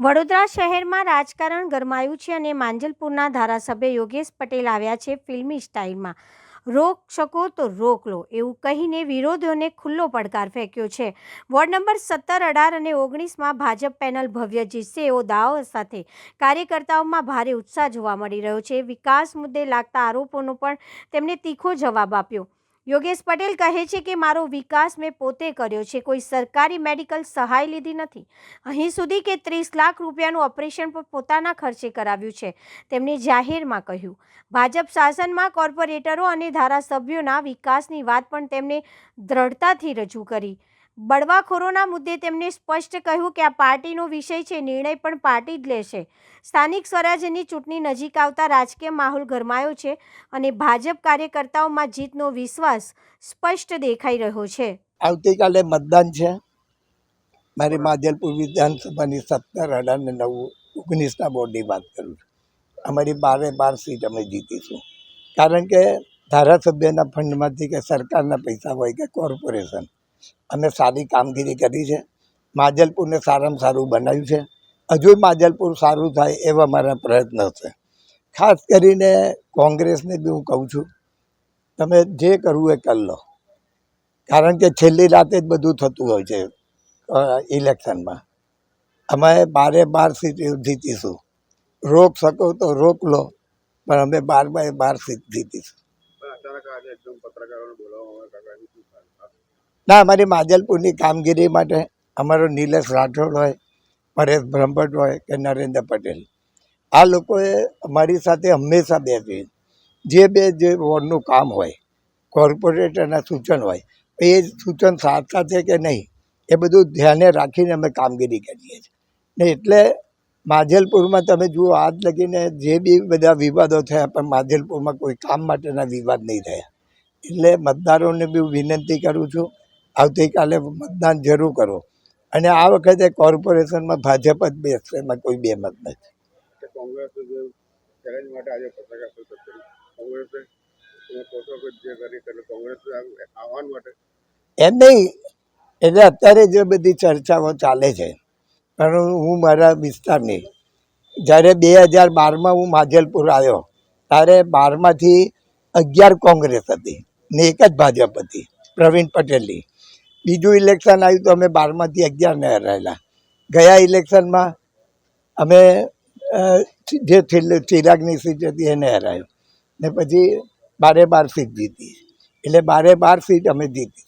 વડોદરા શહેરમાં રાજકારણ ગરમાયું છે અને માંજલપુરના ધારાસભ્ય યોગેશ પટેલ આવ્યા છે ફિલ્મી સ્ટાઇલમાં. રોક શકો તો રોક લો એવું કહીને વિરોધીઓને ખુલ્લો પડકાર ફેંક્યો છે. વોર્ડ નંબર 17, 18 અને 19માં ભાજપ પેનલ ભવ્ય જીતશે એવો દાવો સાથે કાર્યકર્તાઓમાં ભારે ઉત્સાહ જોવા મળી રહ્યો છે. વિકાસ મુદ્દે લાગતા આરોપોનો પણ તેમણે તીખો જવાબ આપ્યો. યોગેશ પટેલ કહે છે કે મારો વિકાસ મેં પોતે કર્યો છે, કોઈ સરકારી મેડિકલ સહાય લીધી નથી. અહીં સુધી કે 30 લાખ રૂપિયાનું ઓપરેશન પણ પોતાના ખર્ચે કરાવ્યું છે. તેમણે જાહેરમાં કહ્યું. ભાજપ શાસનમાં કોર્પોરેટરો અને ધારાસભ્યોના વિકાસની વાત પણ તેમણે દ્રઢતાથી રજૂ કરી. બળવાખોરોના મુદ્દે તેમણે સ્પષ્ટ કહ્યું કે આ પાર્ટીનો વિષય છે, નિર્ણય પણ પાર્ટી જ લેશે. સ્થાનિક સ્વરાજ્યની ચૂંટણી નજીક આવતા રાજકીય માહોલ ગરમાયો છે અને ભાજપ કાર્યકર્તાઓમાં જીતનો વિશ્વાસ સ્પષ્ટ દેખાઈ રહ્યો છે. આવતીકાલે મતદાન છે. મારી માંજલપુર વિધાનસભાની 17, 18 અને 19ના બોર્ડની વાત કરું છું. અમારી 12 સીટ અમે જીતીશું, કારણ કે ધારાસભ્યના ફંડમાંથી કે સરકારના પૈસા હોય કે કોર્પોરેશન, અમે સારી કામગીરી કરી છે. માંજલપુરને સારામાં સારું બનાવ્યું છે. હજુ માંજલપુર સારું થાય એવા મારા પ્રયત્ન છે. ખાસ કરીને કોંગ્રેસને બી હું કહું છું, તમે જે કરવું એ કરી લો, કારણ કે છેલ્લી રાતે જ બધું થતું હોય છે. ઇલેક્શનમાં અમે 12 સીટ જીતીશું. રોક શકો તો રોક લો, પણ અમે 12 સીટ જીતીશું. ના, અમારી માંજલપુરની કામગીરી માટે અમારો નિલેશ રાઠોડ હોય, પરેશ બ્રહ્મભટ્ટ હોય કે નરેન્દ્ર પટેલ, આ લોકોએ અમારી સાથે હંમેશા બેસી જે વોર્ડનું કામ હોય, કોર્પોરેટરના સૂચન હોય, એ સૂચન સાચા છે કે નહીં એ બધું ધ્યાને રાખીને અમે કામગીરી કરીએ છીએ. ને એટલે માંજલપુરમાં તમે જુઓ, આજ લગીને જે બી બધા વિવાદો થયા, પણ માંજલપુરમાં કોઈ કામ માટેના વિવાદ નહીં થયા. એટલે મતદારોને બી વિનંતી કરું છું, આવતીકાલે મતદાન જરૂર કરો. અને આ વખતે કોર્પોરેશનમાં ભાજપ જ બેસશે, એમાં કોઈ બે મત નથી. એમ નહીં, એટલે અત્યારે જે બધી ચર્ચાઓ ચાલે છે, પણ હું મારા વિસ્તારની, જ્યારે 2012માં હું માંજલપુર આવ્યો ત્યારે 12માંથી 11 કોંગ્રેસ હતી ને એક જ ભાજપ હતી, પ્રવીણ પટેલની. બીજું ઇલેક્શન આવ્યું તો અમે 12માંથી 11ને હરાયેલા. ગયા ઇલેક્શનમાં અમે જે ચિરાગની સીટ હતી એને હરાયો ને પછી 12 સીટ જીતી. એટલે 12 સીટ અમે જીતી.